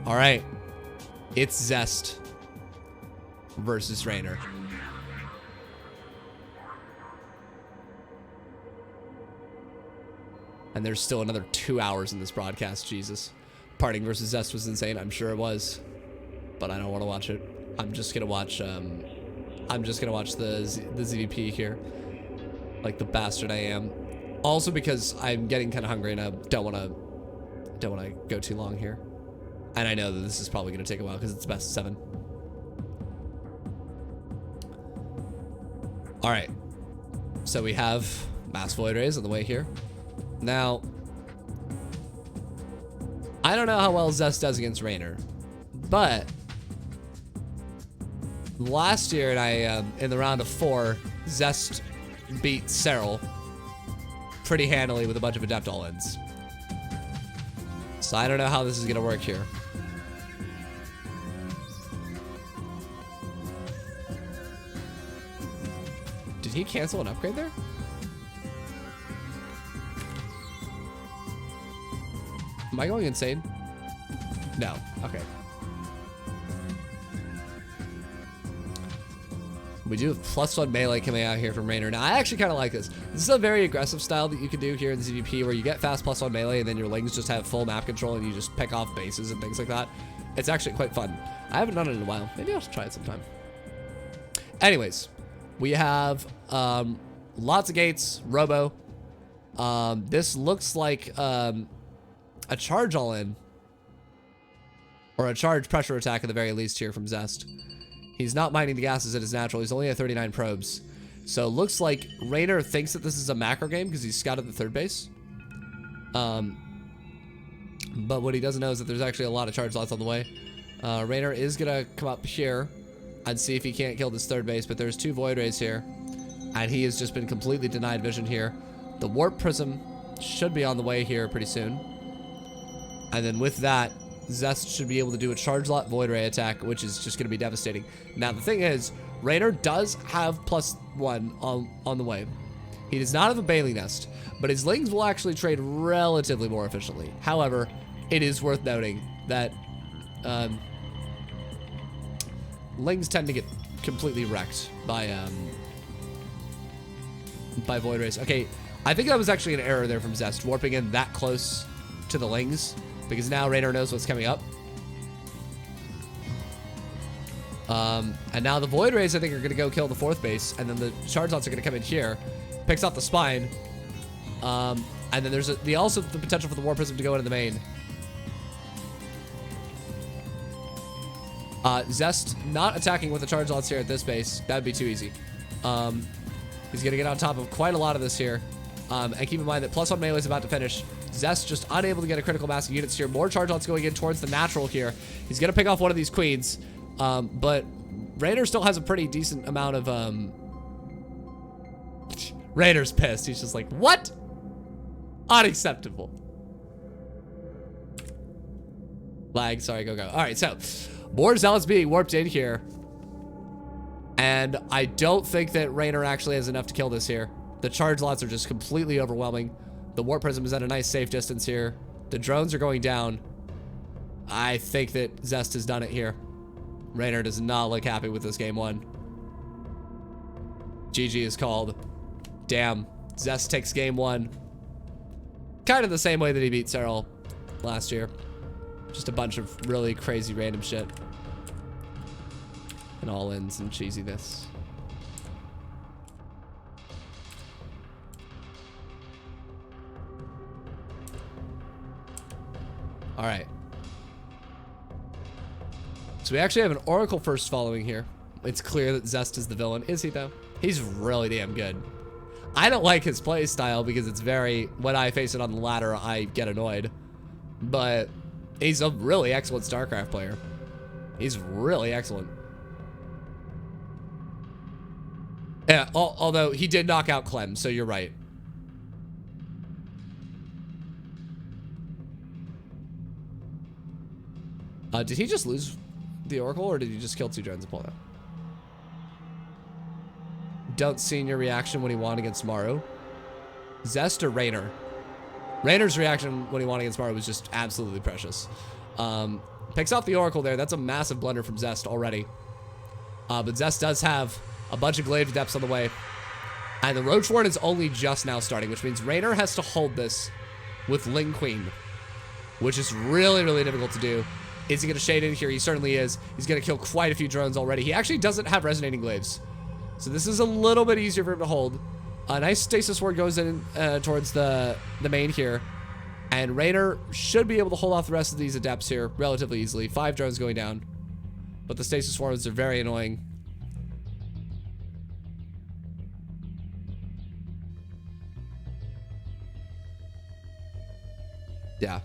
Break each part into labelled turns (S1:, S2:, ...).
S1: All right. It's Zest versus Reynor. And there's still another 2 hours in this broadcast. Jesus. Parting versus Zest was insane. I'm sure it was. But I don't want to watch it. I'm just going to watch the ZVP here. Like the bastard I am. Also because I'm getting kind of hungry and I don't want to go too long here. And I know that this is probably going to take a while because it's best of 7. All right. So we have Mass Void Rays on the way here. Now, I don't know how well Zest does against Reynor, but last year in the round of 4, Zest beat Cyril pretty handily with a bunch of adept all-ins. So I don't know how this is going to work here. Did he cancel an upgrade there? Am I going insane? No. Okay. We do have +1 melee coming out here from Reynor. Now, I actually kind of like this. This is a very aggressive style that you can do here in the ZVP where you get fast +1 melee and then your lings just have full map control and you just pick off bases and things like that. It's actually quite fun. I haven't done it in a while. Maybe I'll try it sometime. Anyways, we have lots of gates, Robo. This looks like a charge all-in. Or a charge pressure attack at the very least here from Zest. He's not mining the gases at his natural. He's only at 39 probes. So it looks like Reynor thinks that this is a macro game because he's scouted the third base. But what he doesn't know is that there's actually a lot of charge lots on the way. Reynor is going to come up here and see if he can't kill this third base. But there's 2 Void Rays here. And he has just been completely denied vision here. The Warp Prism should be on the way here pretty soon. And then with that, Zest should be able to do a charge lot Void Ray attack, which is just going to be devastating. Now, the thing is, Reynor does have +1 on the way. He does not have a Bailey Nest, but his lings will actually trade relatively more efficiently. However, it is worth noting that lings tend to get completely wrecked by Void Rays. Okay, I think that was actually an error there from Zest, warping in that close to the lings. Because now Reynor knows what's coming up. And now the Void Rays, I think, are going to go kill the 4th base. And then the charge lots are going to come in here. Picks off the spine. And then there's also the potential for the War Prism to go into the main. Zest not attacking with the charge lots here at this base. That would be too easy. He's going to get on top of quite a lot of this here. And keep in mind that +1 melee is about to finish. Zest just unable to get a critical mass of units here. More charge lots going in towards the natural here. He's going to pick off one of these queens. But Reynor still has a pretty decent amount of... Reynor's pissed. He's just like, what? Unacceptable. Lag. Sorry, go. All right, so more zealots being warped in here. And I don't think that Reynor actually has enough to kill this here. The charge lots are just completely overwhelming. The Warp Prism is at a nice safe distance here. The drones are going down. I think that Zest has done it here. Reynor does not look happy with this game 1. GG is called. Damn. Zest takes game 1. Kind of the same way that he beat Cyril last year. Just a bunch of really crazy random shit. And all-ins and cheesiness. All right. So we actually have an Oracle first following here. It's clear that Zest is the villain. Is he, though? He's really damn good. I don't like his play style because it's very... When I face it on the ladder, I get annoyed. But he's a really excellent StarCraft player. He's really excellent. Yeah, although he did knock out Clem, so you're right. Did he just lose the Oracle, or did he just kill 2 drones and pull it out? Don't see your reaction when he won against Maru. Zest or Reynor? Reynor's reaction when he won against Maru was just absolutely precious. Picks off the Oracle there. That's a massive blunder from Zest already. But Zest does have a bunch of glaive depths on the way. And the Roach Warren is only just now starting, which means Reynor has to hold this with Ling Queen, which is really, really difficult to do. Is he going to shade in here? He certainly is. He's going to kill quite a few drones already. He actually doesn't have resonating glaives, so this is a little bit easier for him to hold. A nice stasis ward goes in towards the main here, and Reynor should be able to hold off the rest of these adepts here relatively easily. 5 drones going down, but the stasis swarms are very annoying. Yeah.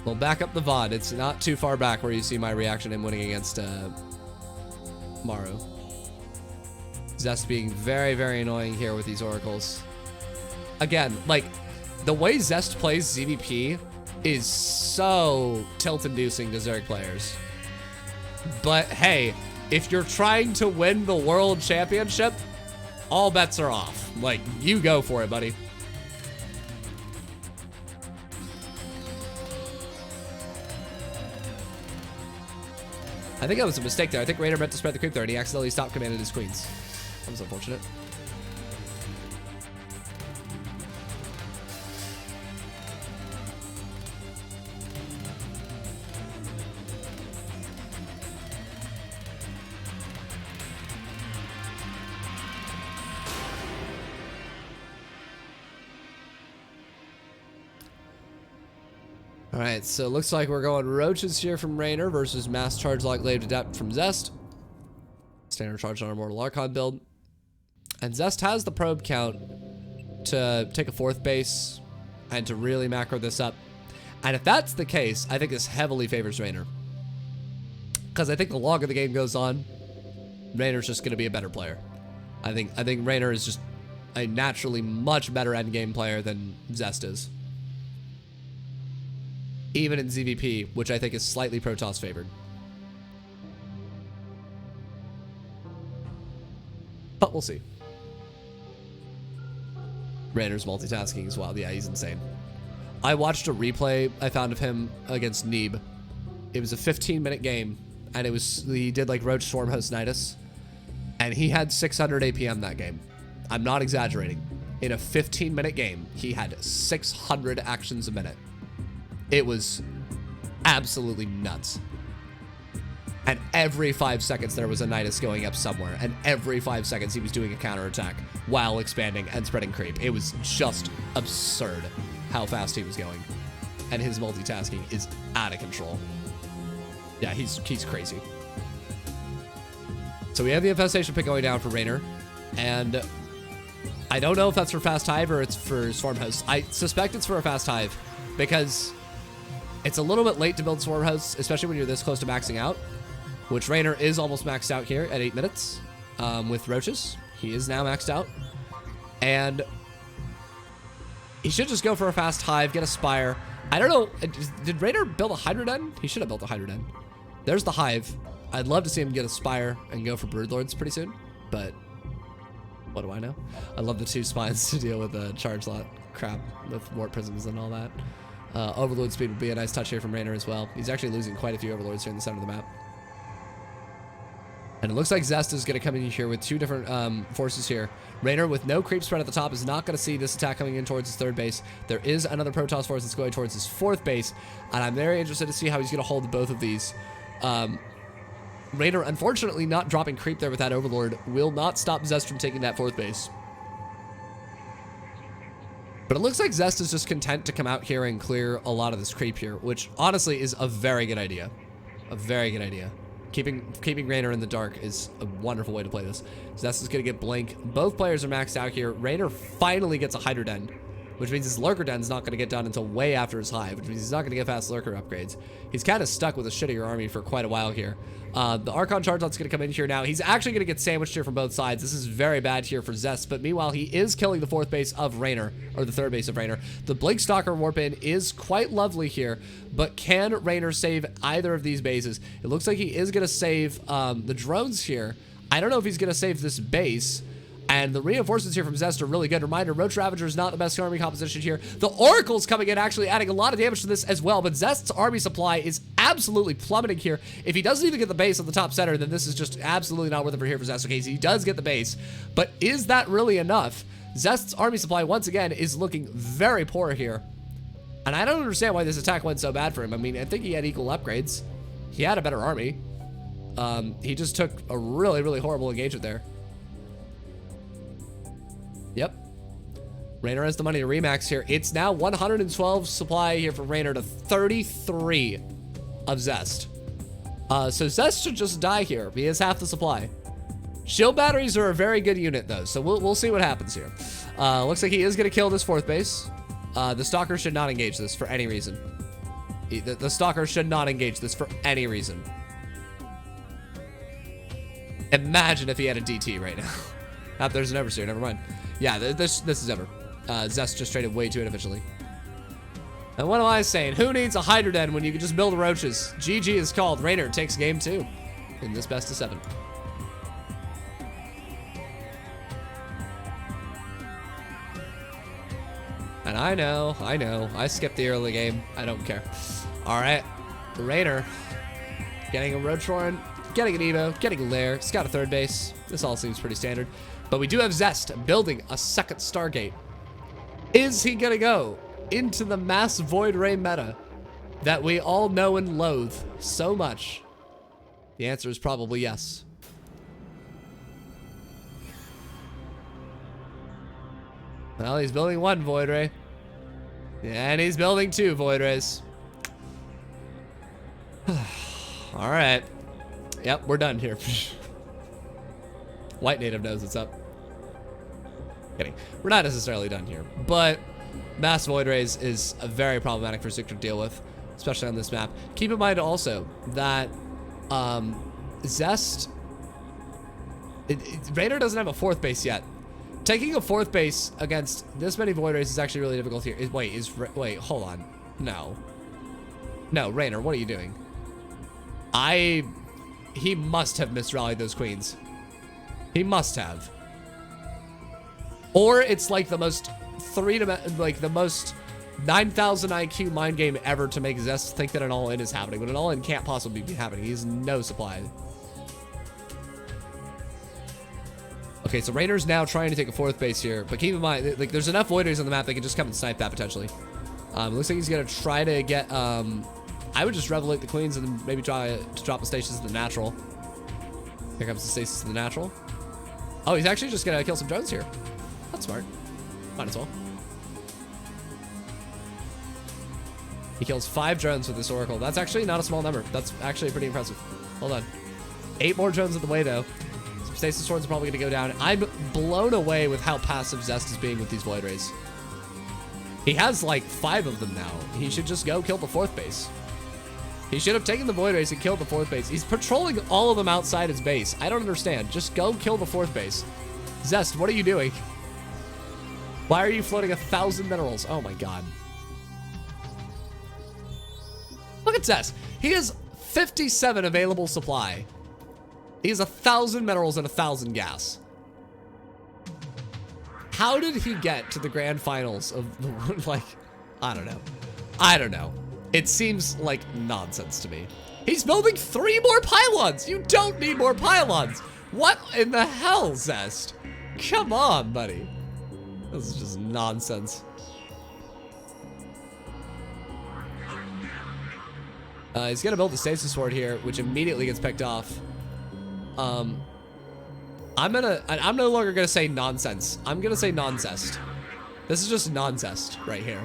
S1: We'll back up the VOD. It's not too far back where you see my reaction in winning against Maru. Zest being very, very annoying here with these oracles. Again, like, the way Zest plays ZVP is so tilt-inducing to Zerg players. But hey, if you're trying to win the world championship, all bets are off. Like, you go for it, buddy. I think that was a mistake there. I think Reynor meant to spread the creep there, and he accidentally stopped commanding his queens. That was unfortunate. All right, so it looks like we're going Roaches here from Reynor versus Mass Charge Lock Glaive Adept from Zest. Standard charge on our Mortal Archon build. And Zest has the probe count to take a 4th base and to really macro this up. And if that's the case, I think this heavily favors Reynor. Because I think the longer the game goes on, Reynor's just going to be a better player. I think Reynor is just a naturally much better endgame player than Zest is. Even in ZVP, which I think is slightly Protoss favored. But we'll see. Reynor's multitasking as well. Yeah, he's insane. I watched a replay I found of him against Neeb. It was a 15-minute game, and he did like Roach Swarmhost Nidus, and he had 600 APM that game. I'm not exaggerating. In a 15-minute game, he had 600 actions a minute. It was absolutely nuts. And every 5 seconds there was a Nidus going up somewhere. And every 5 seconds he was doing a counterattack while expanding and spreading creep. It was just absurd how fast he was going. And his multitasking is out of control. Yeah, he's crazy. So we have the infestation pick going down for Reynor. And I don't know if that's for Fast Hive or it's for Swarmhost. I suspect it's for a Fast Hive because it's a little bit late to build Swarmhosts, especially when you're this close to maxing out, which Reynor is almost maxed out here at 8 minutes with Roaches. He is now maxed out. And he should just go for a Fast Hive, get a Spire. I don't know. Did Reynor build a Hydra Den? He should have built a Hydra Den. There's the Hive. I'd love to see him get a Spire and go for Broodlords pretty soon, but what do I know? I love the 2 spines to deal with the charge lot crap with Warp Prisms and all that. Overload speed would be a nice touch here from Reynor as well. He's actually losing quite a few Overlords here in the center of the map. And it looks like Zest is going to come in here with 2 different forces here. Reynor with no creep spread at the top is not going to see this attack coming in towards his 3rd base. There is another Protoss force that's going towards his 4th base, and I'm very interested to see how he's going to hold both of these. Reynor, unfortunately, not dropping creep there with that Overlord will not stop Zest from taking that 4th base. But it looks like Zest is just content to come out here and clear a lot of this creep here, which honestly is a very good idea. A very good idea. Keeping Reynor in the dark is a wonderful way to play this. Zest is going to get Blink. Both players are maxed out here. Reynor finally gets a Hydra Den, which means his Lurker Den's not going to get done until way after his Hive, which means he's not going to get fast Lurker upgrades. He's kind of stuck with a shittier army for quite a while here. The Archon Charge Lot's going to come in here now. He's actually going to get sandwiched here from both sides. This is very bad here for Zest, but meanwhile, he is killing the 4th base of Reynor, or the 3rd base of Reynor. The Blink Stalker Warp In is quite lovely here, but can Reynor save either of these bases? It looks like he is going to save the drones here. I don't know if he's going to save this base. And the reinforcements here from Zest are really good. Reminder, Roach Ravager is not the best army composition here. The Oracle's coming in, actually adding a lot of damage to this as well. But Zest's army supply is absolutely plummeting here. If he doesn't even get the base on the top center, then this is just absolutely not worth it for here for Zest. Okay, so he does get the base. But is that really enough? Zest's army supply, once again, is looking very poor here. And I don't understand why this attack went so bad for him. I mean, I think he had equal upgrades. He had a better army. He just took a really, really horrible engagement there. Yep. Reynor has the money to remax here. It's now 112 supply here for Reynor to 33 of Zest. So Zest should just die here. He has half the supply. Shield batteries are a very good unit, though, so we'll see what happens here. Looks like he is going to kill this 4th base. The Stalker should not engage this for any reason. The Stalker should not engage this for any reason. Imagine if he had a DT right now. Oh, there's an Overseer, never mind. Yeah, this is ever. Zest just traded way too inefficiently. And what am I saying? Who needs a Hydra Den when you can just build roaches? GG is called. Reynor takes game 2 in this best of 7. And I know, I skipped the early game. I don't care. All right, Reynor getting a Roach Warren, getting an Evo, getting a Lair. It's got a 3rd base. This all seems pretty standard. But we do have Zest building a 2nd Stargate. Is he gonna go into the mass Void Ray meta that we all know and loathe so much? The answer is probably yes. Well, he's building 1 Void Ray. And he's building 2 Void Rays. All right. Yep, we're done here. White Native knows what's up. Kidding. We're not necessarily done here, but Mass Void Rays is a very problematic for Zikr to deal with, especially on this map. Keep in mind also that Zest... Reynor doesn't have a 4th base yet. Taking a 4th base against this many Void Rays is actually really difficult here. Wait, hold on. No, Reynor, what are you doing? He must have misrallied those queens. He must have. Or it's like the most the most 9,000 IQ mind game ever to make Zest think that an all-in is happening, but an all-in can't possibly be happening. He has no supply. Okay, so Reynor's now trying to take a 4th base here, but keep in mind, like, there's enough Voiders on the map that can just come and snipe that potentially. Looks like he's gonna try to get. I would just revelate the queens and then maybe try to drop the stasis to the natural. Here comes the stasis to the natural. Oh, he's actually just gonna kill some drones here. That's smart. Might as well. He kills 5 drones with this Oracle. That's actually not a small number. That's actually pretty impressive. Hold on. 8 more drones on the way, though. Some stasis swords are probably going to go down. I'm blown away with how passive Zest is being with these Void Rays. He has, like, 5 of them now. He should just go kill the 4th base. He should have taken the Void Rays and killed the 4th base. He's patrolling all of them outside his base. I don't understand. Just go kill the 4th base. Zest, what are you doing? Why are you floating 1,000 minerals? Oh, my God. Look at Zest. He has 57 available supply. He has 1,000 minerals and 1,000 gas. How did he get to the grand finals of, like, I don't know. It seems like nonsense to me. He's building 3 more pylons. You don't need more pylons. What in the hell, Zest? Come on, buddy. This is just nonsense. He's gonna build the stasis sword here, which immediately gets picked off. I'm no longer gonna say nonsense. I'm gonna say non-zest. This is just non-zest right here.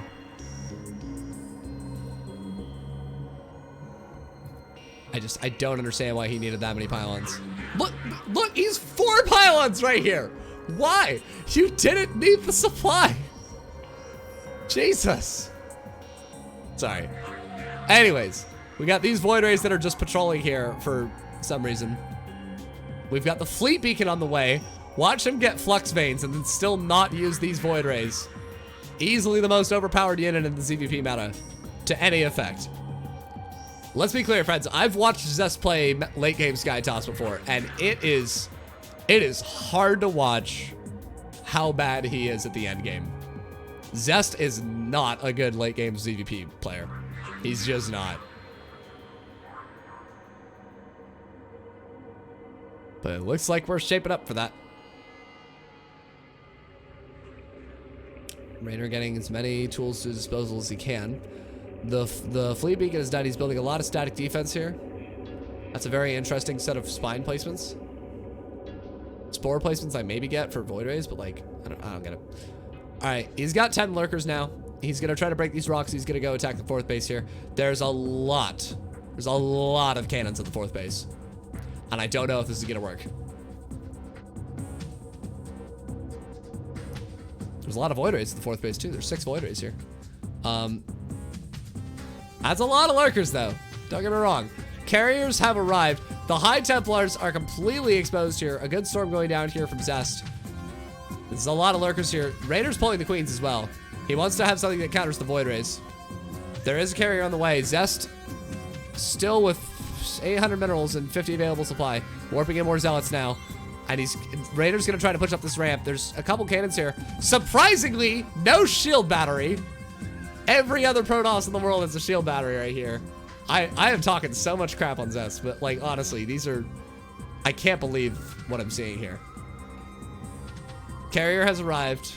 S1: I don't understand why he needed that many pylons. Look, he's 4 pylons right here. Why? You didn't need the supply. Jesus. Sorry. Anyways, we got these Void Rays that are just patrolling here for some reason. We've got the Fleet Beacon on the way. Watch him get Flux Veins and then still not use these Void Rays. Easily the most overpowered unit in the ZVP meta to any effect. Let's be clear, friends. I've watched Zest play late game Sky Toss before, and it is hard to watch how bad he is at the end game. Zest is not a good late game ZVP player. He's just not. But it looks like we're shaping up for that. Reynor getting as many tools to his disposal as he can. The fleet beacon is done. He's building a lot of static defense here. That's a very interesting set of spine placements. Spore placements I maybe get for void rays, but like I don't get it. All right, he's got 10 lurkers now. He's gonna try to break these rocks. He's gonna go attack the 4th base here. There's a lot of cannons at the 4th base, and I don't know if this is gonna work. There's a lot of void rays at the 4th base too. There's 6 void rays here. That's a lot of lurkers though. Don't get me wrong. Carriers have arrived. The High Templars are completely exposed here. A good storm going down here from Zest. There's a lot of lurkers here. Reynor's pulling the queens as well. He wants to have something that counters the void rays. There is a carrier on the way. Zest still with 800 minerals and 50 available supply. Warping in more zealots now. And Reynor's gonna try to push up this ramp. There's a couple cannons here. Surprisingly, no shield battery. Every other Protoss in the world has a shield battery right here. I am talking so much crap on Zest, but like honestly, these are, I can't believe what I'm seeing here. Carrier has arrived,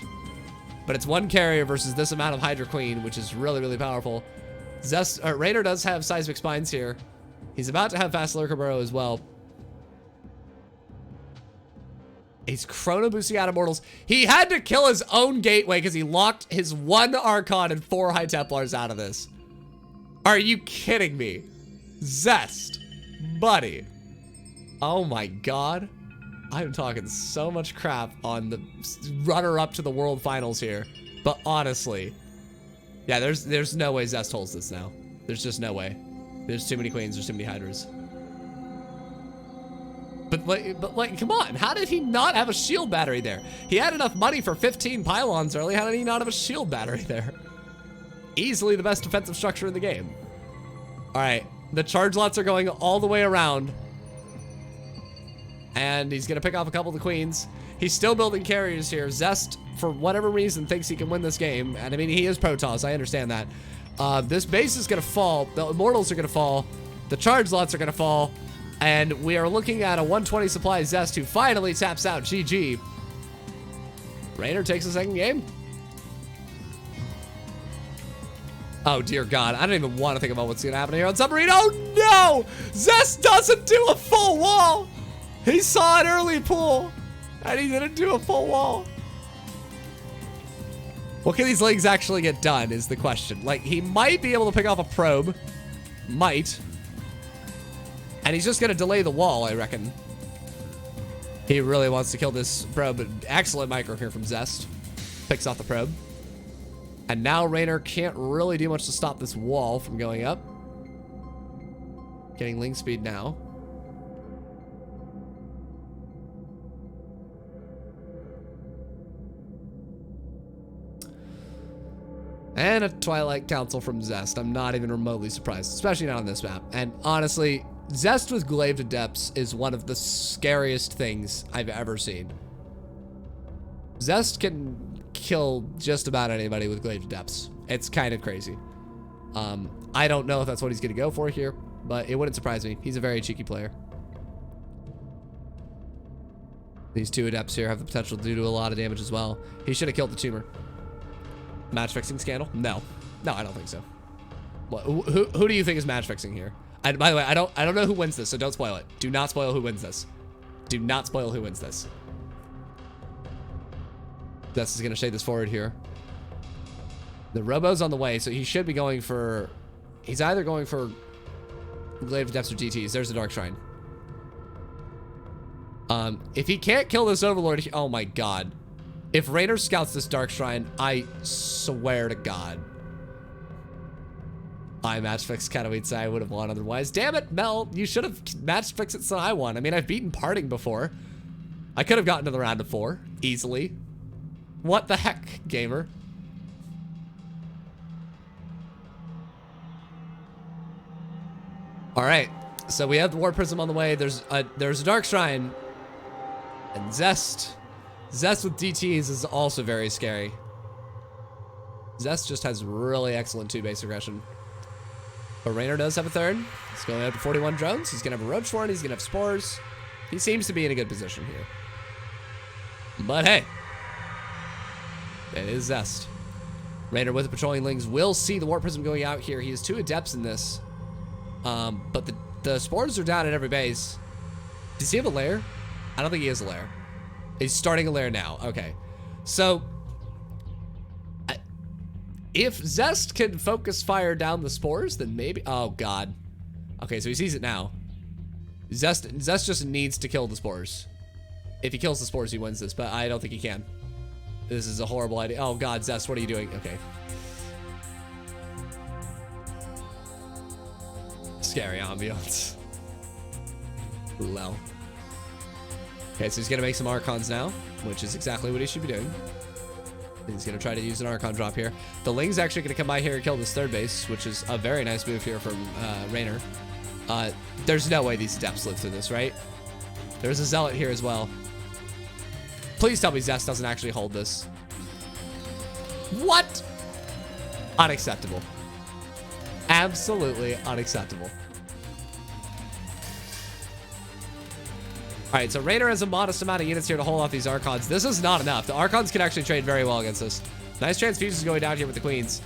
S1: but it's one carrier versus this amount of Hydra Queen, which is really, really powerful. Reynor does have seismic spines here. He's about to have fast lurker burrow as well. He's chrono boosting out immortals. He had to kill his own gateway because he locked his 1 Archon and 4 High Templars out of this. Are you kidding me? Zest, buddy. Oh my god. I'm talking so much crap on the runner-up to the world finals here. But honestly, yeah, there's no way Zest holds this now. There's just no way. There's too many queens, there's too many hydras. But like, come on. How did he not have a shield battery there? He had enough money for 15 pylons early. How did he not have a shield battery there? Easily the best defensive structure in the game. All right, the charge lots are going all the way around. And he's gonna pick off a couple of the queens. He's still building carriers here. Zest, for whatever reason, thinks he can win this game. And I mean, he is Protoss, I understand that. This base is gonna fall. The immortals are gonna fall. The charge lots are gonna fall. And we are looking at a 120 supply Zest who finally taps out. GG. Reynor takes the second game. Oh, dear God. I don't even want to think about what's going to happen here on Submarine. Oh, no! Zest doesn't do a full wall! He saw an early pull, and he didn't do a full wall. What can these legs actually get done is the question. Like, he might be able to pick off a probe. Might. And he's just going to delay the wall, I reckon. He really wants to kill this probe. Excellent micro here from Zest. Picks off the probe. And now Reynor can't really do much to stop this wall from going up. Getting link speed now. And a Twilight Council from Zest. I'm not even remotely surprised, especially not on this map. And honestly, Zest with Glaive to Depths is one of the scariest things I've ever seen. Zest can kill just about anybody with Glaive to Depths. It's kind of crazy. I don't know if that's what he's going to go for here, but it wouldn't surprise me. He's a very cheeky player. These 2 Adepts here have the potential to do a lot of damage as well. He should have killed the tumor. Match fixing scandal? No. No, I don't think so. What, who do you think is match fixing here? And by the way, I don't know who wins this, so don't spoil it. Do not spoil who wins this. Do not spoil who wins this. Zest is going to shade this forward here. The Robo's on the way, so he should be going for... He's either going for Glaive Depths or GTs. There's the Dark Shrine. If he can't kill this Overlord... Oh my god. If Reynor scouts this Dark Shrine, I swear to god. I match fixed Katowice. I would have won otherwise. Damn it, Mel. You should have match fixed it so I won. I mean, I've beaten Parting before. I could have gotten to the round of 4 easily. What the heck, gamer? All right, so we have the War Prism on the way. There's a Dark Shrine, and Zest Zest with DTs is also very scary. Zest just has really excellent 2-base aggression. But Reynor does have a third. He's going up to 41 drones. He's going to have a Roach Warren. He's going to have Spores. He seems to be in a good position here. But hey, it is Zest. Reynor with the patrolling Lings will see the Warp Prism going out here. He has 2 Adepts in this. But the Spores are down at every base. Does he have a lair? I don't think he has a lair. He's starting a lair now. Okay. So, if Zest can focus fire down the Spores, then maybe... Oh, God. Okay, so he sees it now. Zest just needs to kill the Spores. If he kills the Spores, he wins this, but I don't think he can. This is a horrible idea. Oh, God, Zest, what are you doing? Okay. Scary ambiance. Lol. Okay, so he's going to make some Archons now, which is exactly what he should be doing. He's going to try to use an Archon drop here. The Ling's actually going to come by here and kill this 3rd base, which is a very nice move here from Reynor. There's no way these Adepts live through this, right? There's a Zealot here as well. Please tell me Zest doesn't actually hold this. What? Unacceptable. Absolutely unacceptable. All right, so Reynor has a modest amount of units here to hold off these Archons. This is not enough. The Archons can actually trade very well against this. Nice transfusions going down here with the Queens.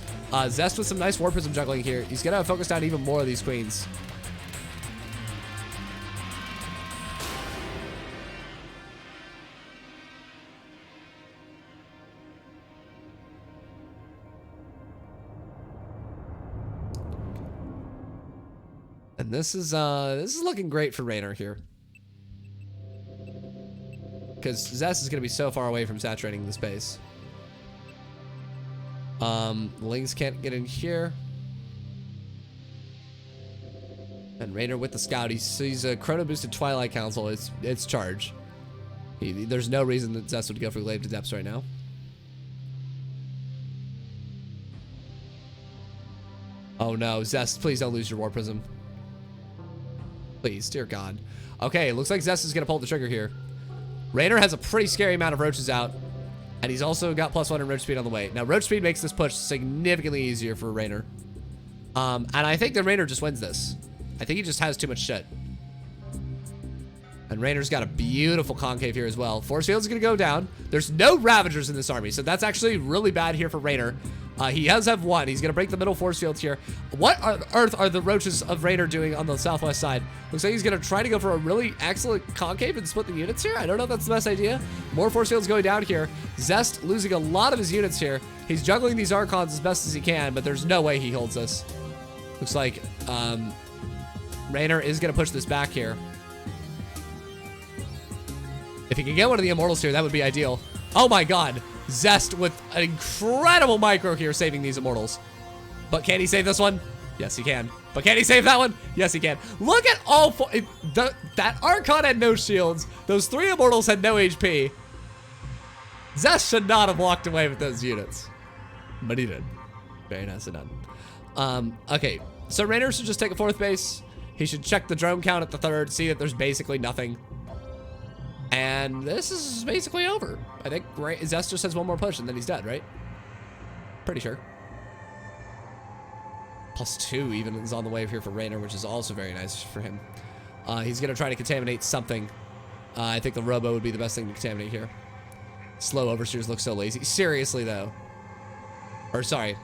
S1: Zest with some nice War Prism juggling here. He's going to focus down even more of these Queens. And this is looking great for Reynor here. Because Zest is going to be so far away from saturating the space. Lings can't get in here. And Reynor with the Scout. He sees a Chrono Boosted Twilight Council. It's charge. There's no reason that Zest would go for Glaive to Depths right now. Oh no, Zest, please don't lose your War Prism. Please, dear God. Okay, it looks like Zest is going to pull the trigger here. Reynor has a pretty scary amount of roaches out, and he's also got +1 in roach speed on the way. Now, roach speed makes this push significantly easier for Reynor. And I think that Reynor just wins this. I think he just has too much shit. And Reynor's got a beautiful concave here as well. Force field's gonna go down. There's no Ravagers in this army, so that's actually really bad here for Reynor. He does have 1. He's gonna break the middle force field here. What on earth are the roaches of Reynor doing on the southwest side? Looks like he's gonna try to go for a really excellent concave and split the units here. I don't know if that's the best idea. More force fields going down here. Zest losing a lot of his units here. He's juggling these Archons as best as he can, but there's no way he holds this. Looks like Reynor is gonna push this back here. If he can get one of the Immortals here, that would be ideal. Oh my God. Zest with an incredible micro here saving these Immortals. But can he save this one? Yes, he can. But can he save that one? Yes, he can. Look at all four. That Archon had no shields. Those 3 Immortals had no HP. Zest should not have walked away with those units. But he did. Very nicely done. Okay, so Reynor should just take a 4th base. He should check the drone count at the 3rd, see that there's basically nothing. And this is basically over. I think Zest just has 1 more push and then he's dead, right? Pretty sure. +2 even is on the way here for Reynor, which is also very nice for him. He's going to try to contaminate something. I think the Robo would be the best thing to contaminate here. Slow Overseers look so lazy. Seriously, though. Or, sorry.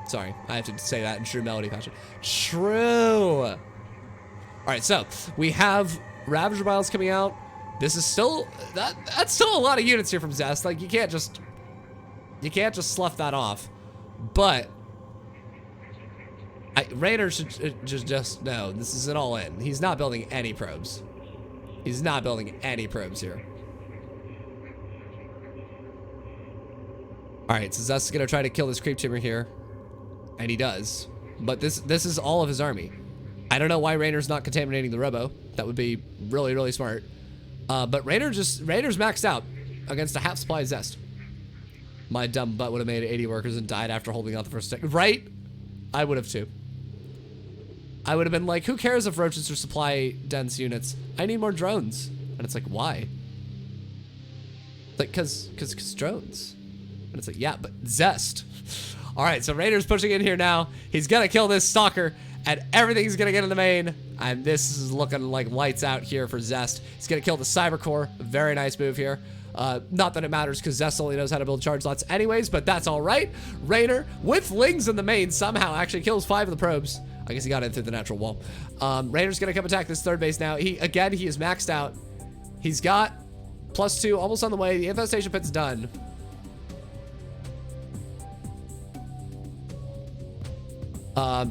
S1: Sorry. I have to say that in true melody fashion. True! Alright, so we have Ravager Vials coming out. This is still, that's still a lot of units here from Zest. Like, you can't just slough that off. But Reynor should just know this is an all-in. He's not building any probes. He's not building any probes here. All right, so Zest is gonna try to kill this creep tumor here, and he does. But this is all of his army. I don't know why Reynor's not contaminating the Robo. That would be really, really smart. But Reynor's maxed out against a half supply of Zest. My dumb butt would have made 80 workers and died after holding out the first stick. Right? I would have too. I would have been like, who cares if roaches are supply dense units? I need more drones. And it's like, why? Like, cause drones. And it's like, yeah, but Zest. All right, so Reynor's pushing in here now. He's gonna kill this stalker, and everything's gonna get in the main. And this is looking like lights out here for Zest. He's gonna kill the cyber core. Very nice move here. Not that it matters because Zest only knows how to build charge slots anyways, but that's all right. Reynor, with Lings in the main, somehow actually kills 5 of the probes. I guess he got in through the natural wall. Reynor's gonna come attack this third base now. He is maxed out. He's got +2, almost on the way. The infestation pit's done.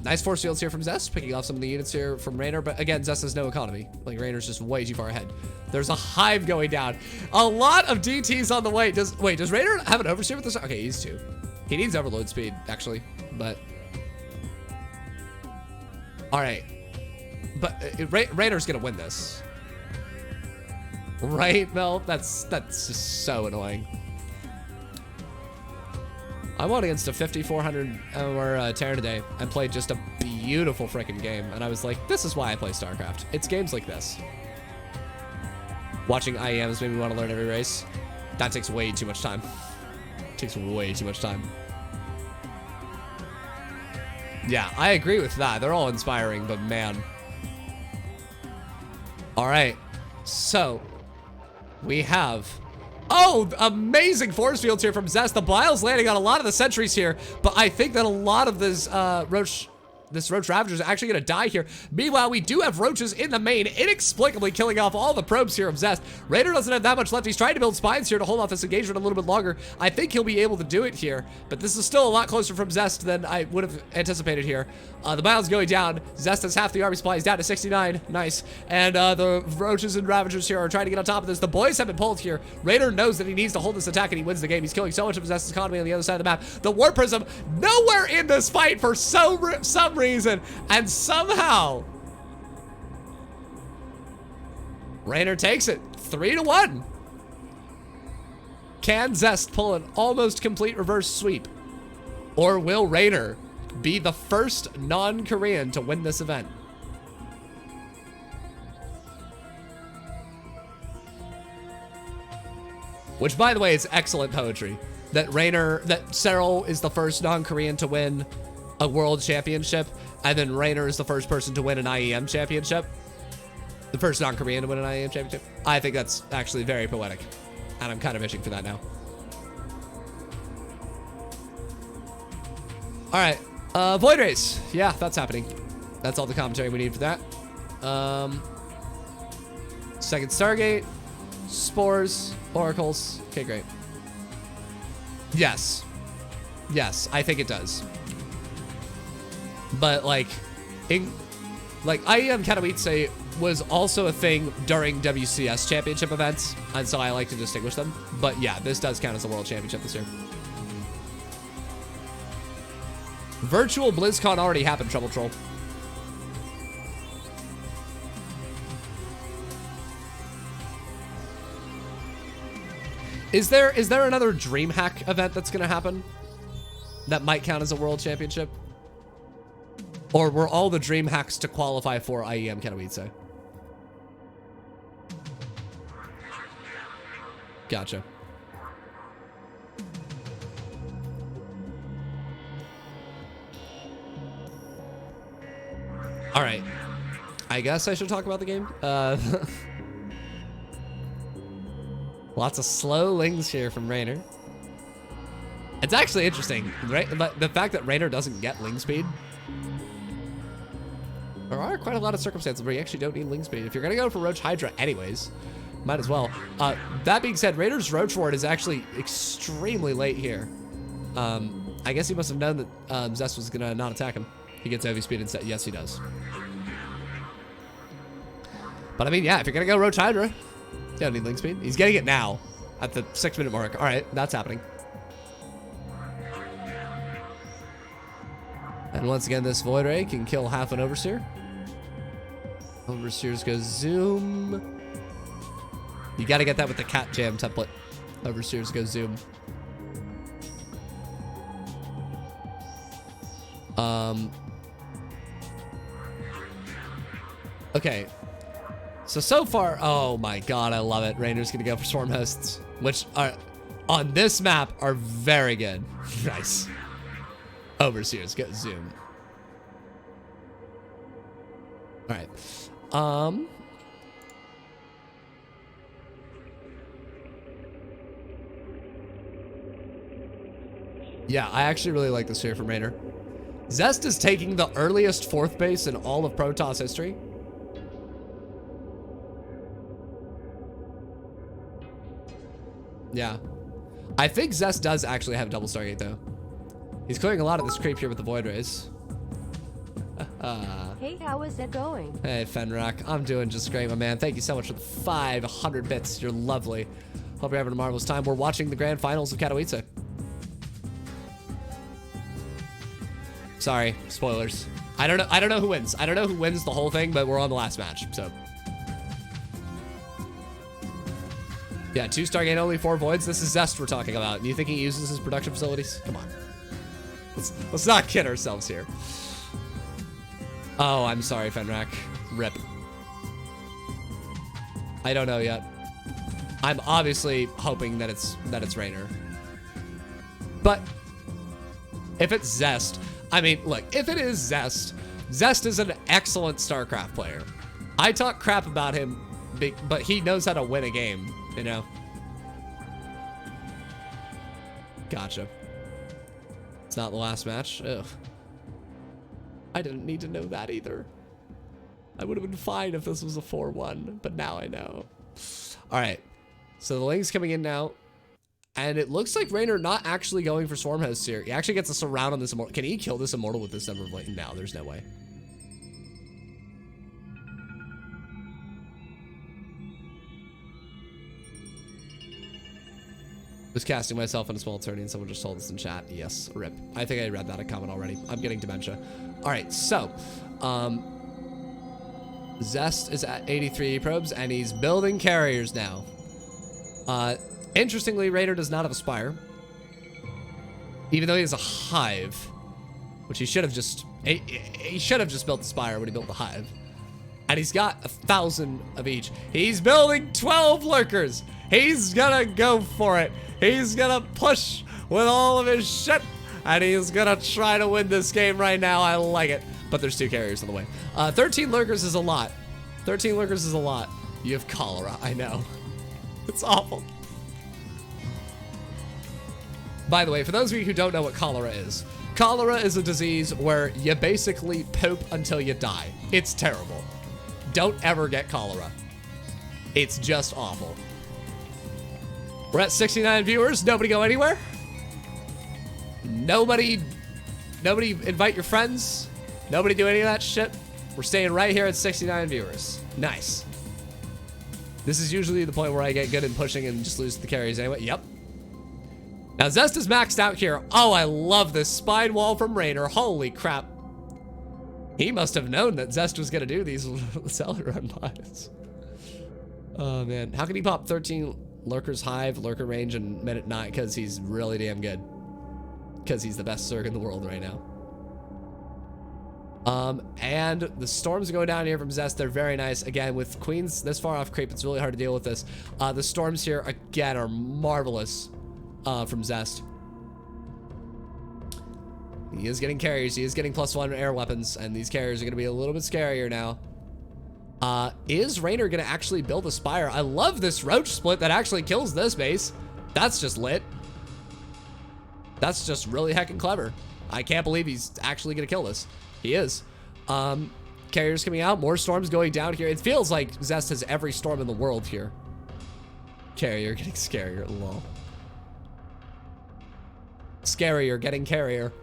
S1: Nice force fields here from Zest, picking off some of the units here from Reynor, but again, Zest has no economy. Like, Reynor's just way too far ahead. There's a hive going down. A lot of DTs on the way. Does Reynor have an oversteer with this? Okay, he's 2. He needs overload speed, actually, but... All right. But Reynor's gonna win this. Right, Mel? That's just so annoying. I went against a 5,400 hour Terran today and played just a beautiful freaking game. And I was like, this is why I play StarCraft. It's games like this. Watching IEMs made me want to learn every race. That takes way too much time. Takes way too much time. Yeah, I agree with that. They're all inspiring, but man. All right. So, we have... Oh, amazing force fields here from Zest. The Bile's landing on a lot of the sentries here, but I think that a lot of this Roach Ravager is actually going to die here. Meanwhile, we do have Roaches in the main, inexplicably killing off all the probes here of Zest. Reynor doesn't have that much left. He's trying to build spines here to hold off this engagement a little bit longer. I think he'll be able to do it here, but this is still a lot closer from Zest than I would have anticipated here. The Bile's going down. Zest has half the army supply. He's down to 69. Nice. And the Roaches and Ravagers here are trying to get on top of this. The boys have been pulled here. Reynor knows that he needs to hold this attack and he wins the game. He's killing so much of Zest's economy on the other side of the map. The War Prism nowhere in this fight for some reason, and somehow Reynor takes it 3-1. Can Zest pull an almost complete reverse sweep, or will Reynor be the first non-Korean to win this event? Which, by the way, is excellent poetry. That Serral is the first non-Korean to win a world championship, and then Reynor is the first person to win an IEM championship. The first non-Korean to win an IEM championship. I think that's actually very poetic, and I'm kind of itching for that now. All right, Void Race. Yeah, that's happening. That's all the commentary we need for that. Second Stargate, Spores, Oracles. Okay, great. Yes. Yes, I think it does. But like IEM Katowice was also a thing during WCS championship events, and so I like to distinguish them. But yeah, this does count as a world championship this year. Virtual BlizzCon already happened, Trouble Troll. Is there another DreamHack event that's gonna happen that might count as a world championship? Or were all the dream hacks to qualify for IEM Katowice? Gotcha. All right. I guess I should talk about the game. Lots of slow lings here from Reynor. It's actually interesting, right? But the fact that Reynor doesn't get ling speed. There are quite a lot of circumstances where you actually don't need ling speed. If you're gonna go for Roach Hydra anyways, might as well. That being said, Reynor's Roach Ward is actually extremely late here. I guess he must have known that Zest was gonna not attack him. He gets heavy speed instead. Yes, he does. But I mean, yeah, if you're gonna go Roach Hydra, you don't need ling speed. He's getting it now at the 6-minute mark. All right, that's happening. And once again, this Void Ray can kill half an Overseer. Overseers go zoom. You gotta get that with the cat jam template. Overseers go zoom. Okay. So far, oh my god, I love it. Reynor's gonna go for swarm hosts, which are on this map are very good. Nice. Overseers, get zoom. All right. Yeah, I actually really like this here from Reynor. Zest is taking the earliest 4th base in all of Protoss history. Yeah. I think Zest does actually have double Stargate, though. He's clearing a lot of this creep here with the Void Rays.
S2: Hey, how is it going?
S1: Hey, Fenrak. I'm doing just great, my man. Thank you so much for the 500 bits. You're lovely. Hope you're having a marvelous time. We're watching the grand finals of Katowice. Sorry, spoilers. I don't know who wins. I don't know who wins the whole thing, but we're on the last match, so. Yeah, 2 Stargate only, 4 voids. This is Zest we're talking about. You think he uses his production facilities? Come on. Let's not kid ourselves here. Oh, I'm sorry, Fenrak. Rip. I don't know yet. I'm obviously hoping that it's Reynor. But if it's Zest, I mean, look, if it is Zest, Zest is an excellent StarCraft player. I talk crap about him, but he knows how to win a game, you know? Gotcha. It's not the last match. Ugh. I didn't need to know that either. I would have been fine if this was a 4-1, but now I know. All right. So the Ling's coming in now. And it looks like Reynor not actually going for Swarm Hosts here. He actually gets a surround on this Immortal. Can he kill this Immortal with this number of Ling? No, there's no way. Was casting myself in a small tourney and someone just told us in chat. Yes, rip. I think I read that comment already. I'm getting dementia. All right, so Zest is at 83 probes and he's building carriers now. Interestingly, Reynor does not have a spire, even though he has a hive, which he should have just built the spire when he built the hive. And he's got 1,000 of each. He's building 12 lurkers. He's gonna go for it. He's gonna push with all of his shit, and he's gonna try to win this game right now. I like it. But there's 2 carriers on the way. 13 lurkers is a lot. 13 lurkers is a lot. You have cholera, I know. It's awful. By the way, for those of you who don't know what cholera is a disease where you basically poop until you die. It's terrible. Don't ever get cholera. It's just awful. We're at 69 viewers. Nobody go anywhere. Nobody invite your friends. Nobody do any of that shit. We're staying right here at 69 viewers. Nice. This is usually the point where I get good in pushing and just lose the carries anyway. Yep. Now Zest is maxed out here. Oh, I love this spine wall from Reynor. Holy crap. He must have known that Zest was going to do these seller run buys. Oh, man. How can he pop 13 lurkers hive, lurker range, and minute 9? Because he's really damn good. Because he's the best Zerg in the world right now. And the storms go down here from Zest. They're very nice. Again, with queens this far off creep, it's really hard to deal with this. The storms here, again, are marvelous from Zest. He is getting carriers. He is getting +1 air weapons, and these carriers are going to be a little bit scarier now. Is Reynor going to actually build a spire? I love this roach split that actually kills this base. That's just lit. That's just really heckin' clever. I can't believe he's actually going to kill this. He is. Carriers coming out. More storms going down here. It feels like Zest has every storm in the world here. Carrier getting scarier. Lol. Scarier getting carrier.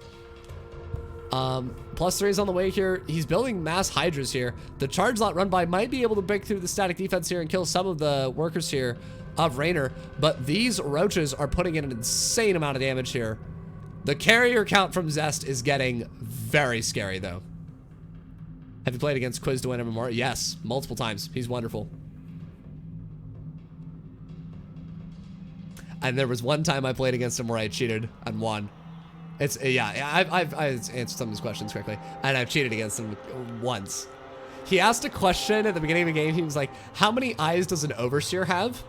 S1: +3 is on the way here. He's building mass hydras here. The charge lot run by might be able to break through the static defense here and kill some of the workers here of Reynor, but these roaches are putting in an insane amount of damage here. The carrier count from Zest is getting very scary though. Have you played against Quiz to win MMR? Yes, multiple times. He's wonderful. And there was one time I played against him where I cheated and won. It's, yeah, I've answered some of these questions correctly, and I've cheated against him once. He asked a question at the beginning of the game. He was like, how many eyes does an overseer have?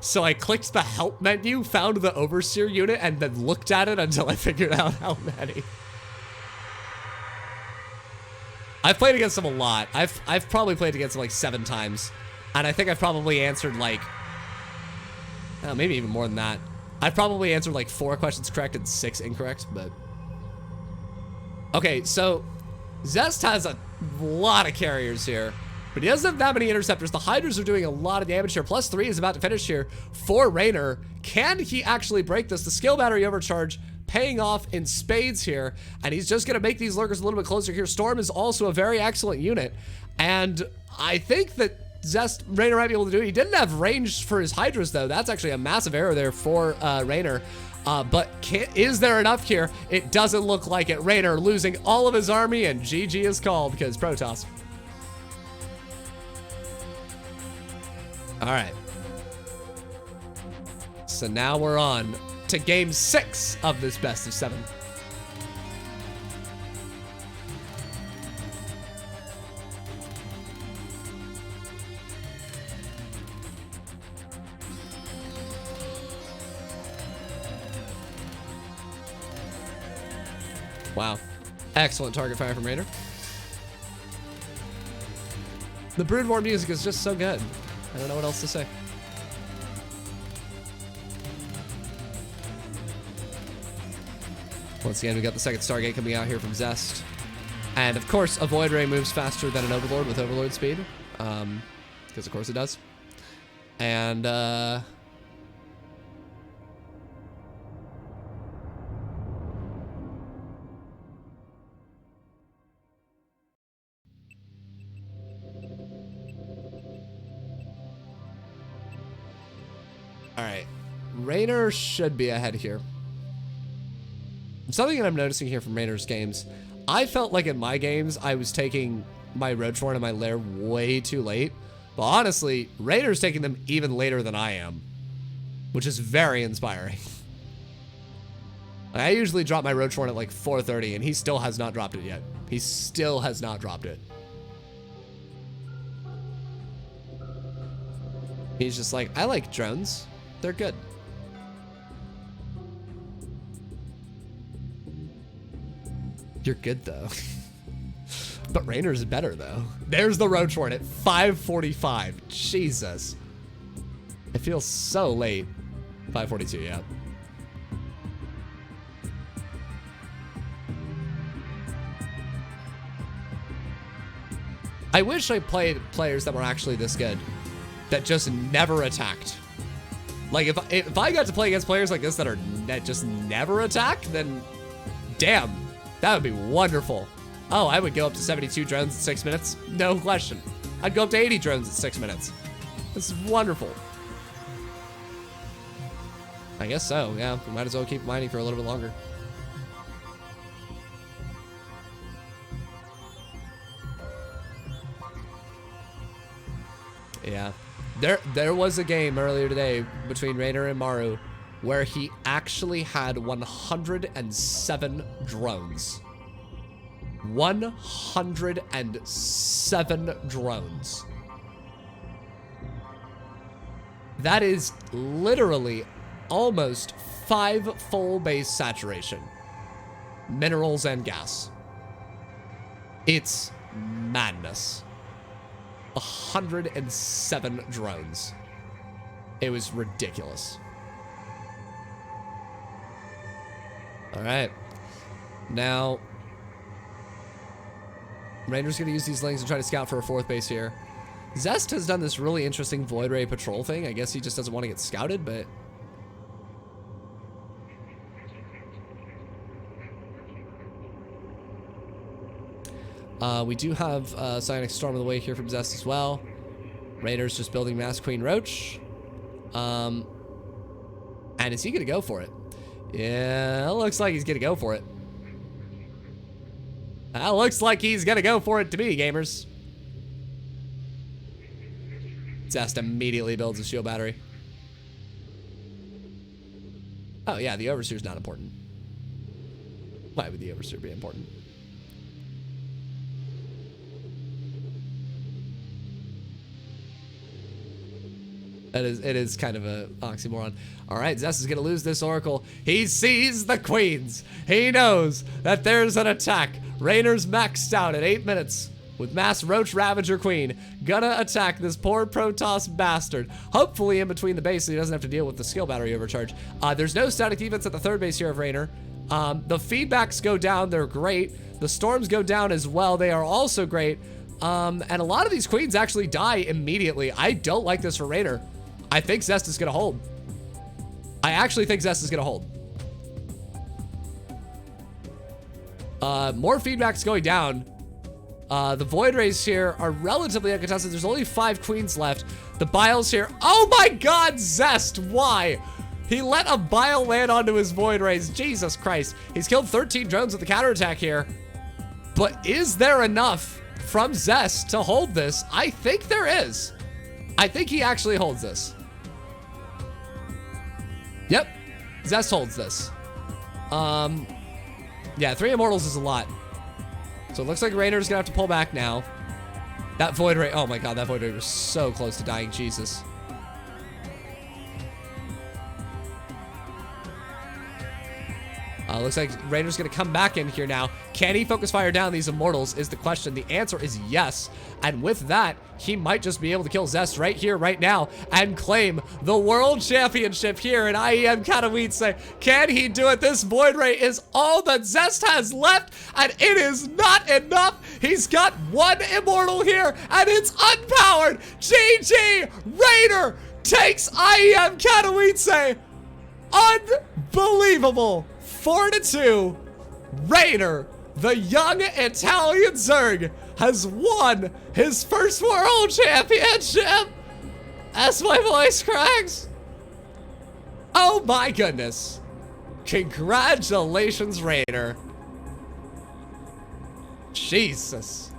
S1: So I clicked the help menu, found the overseer unit, and then looked at it until I figured out how many. I've played against him a lot. I've probably played against him like 7 times. And I think I've probably answered like, oh, maybe even more than that. I've probably answered like 4 questions correct and 6 incorrect, but. Okay, so Zest has a lot of carriers here, but he doesn't have that many interceptors. The Hydras are doing a lot of damage here. +3 is about to finish here for Reynor. Can he actually break this? The skill battery overcharge paying off in spades here, and he's just going to make these lurkers a little bit closer here. Storm is also a very excellent unit, and I think that Reynor might be able to do it. He didn't have range for his Hydras, though. That's actually a massive error there for Reynor. But is there enough here? It doesn't look like it. Reynor losing all of his army, and GG is called because Protoss. All right. So now we're on to game 6 of this best of 7. Wow. Excellent target fire from Reynor. The Brood War music is just so good. I don't know what else to say. Once again, we got the second Stargate coming out here from Zest. And of course, a Void Ray moves faster than an Overlord with Overlord speed. Because of course it does. And, all right, Reynor should be ahead here. Something that I'm noticing here from Reynor's games, I felt like in my games, I was taking my Roach Warren and my Lair way too late. But honestly, Reynor's taking them even later than I am, which is very inspiring. I usually drop my Roach Warren at like 4:30, and he still has not dropped it yet. He still has not dropped it. He's just like, I like drones. They're good. You're good, though. But Reynor's better, though. There's the Roach Horn at 5:45. Jesus. It feels so late. 5:42, yeah. I wish I played players that were actually this good, that just never attacked. Like, if I got to play against players like this that just never attack, then damn, that would be wonderful. Oh, I would go up to 72 drones in 6 minutes. No question. I'd go up to 80 drones in 6 minutes. This is wonderful. I guess so, yeah. We might as well keep mining for a little bit longer. Yeah. There was a game earlier today between Reynor and Maru where he actually had 107 drones. 107 drones. That is literally almost 5 full base saturation. Minerals and gas. It's madness. 107 drones. It was ridiculous. All right. Now, Reynor's going to use these lings and try to scout for a 4th base here. Zest has done this really interesting Void Ray patrol thing. I guess he just doesn't want to get scouted, but... we do have Psionic Storm on the way here from Zest as well. Reynor's just building Mass Queen Roach. And is he going to go for it? Yeah, it looks like he's going to go for it. That looks like he's going to go for it to me, gamers. Zest immediately builds a shield battery. Oh, yeah, the Overseer's not important. Why would the Overseer be important? It is kind of a oxymoron. All right, Zest is going to lose this Oracle. He sees the queens. He knows that there's an attack. Reynor's maxed out at 8 minutes with Mass Roach Ravager Queen. Gonna attack this poor Protoss bastard. Hopefully in between the base so he doesn't have to deal with the skill battery overcharge. There's no static defense at the third base here of Reynor. The feedbacks go down. They're great. The storms go down as well. They are also great. And a lot of these queens actually die immediately. I don't like this for Reynor. I think Zest is going to hold. I actually think Zest is going to hold. More feedbacks going down. The Void Rays here are relatively uncontested. There's only 5 queens left. The Biles here. Oh my god, Zest. Why? He let a Bile land onto his Void Rays. Jesus Christ. He's killed 13 drones with the counterattack here. But is there enough from Zest to hold this? I think there is. I think he actually holds this. Yep. Zest holds this. Yeah, 3 Immortals is a lot. So it looks like Reynor's gonna have to pull back now. That Void Ray, oh my god, that Void Ray was so close to dying, Jesus. Looks like Reynor's gonna come back in here now. Can he focus fire down these Immortals is the question. The answer is yes. And with that, he might just be able to kill Zest right here, right now, and claim the World Championship here in IEM Katowice. Can he do it? This Void Ray is all that Zest has left, and it is not enough. He's got 1 Immortal here, and it's unpowered. GG! Reynor takes IEM Katowice. Unbelievable. 4-2, Reynor, the young Italian Zerg, has won his first World Championship. As my voice cracks. Oh my goodness. Congratulations, Reynor. Jesus.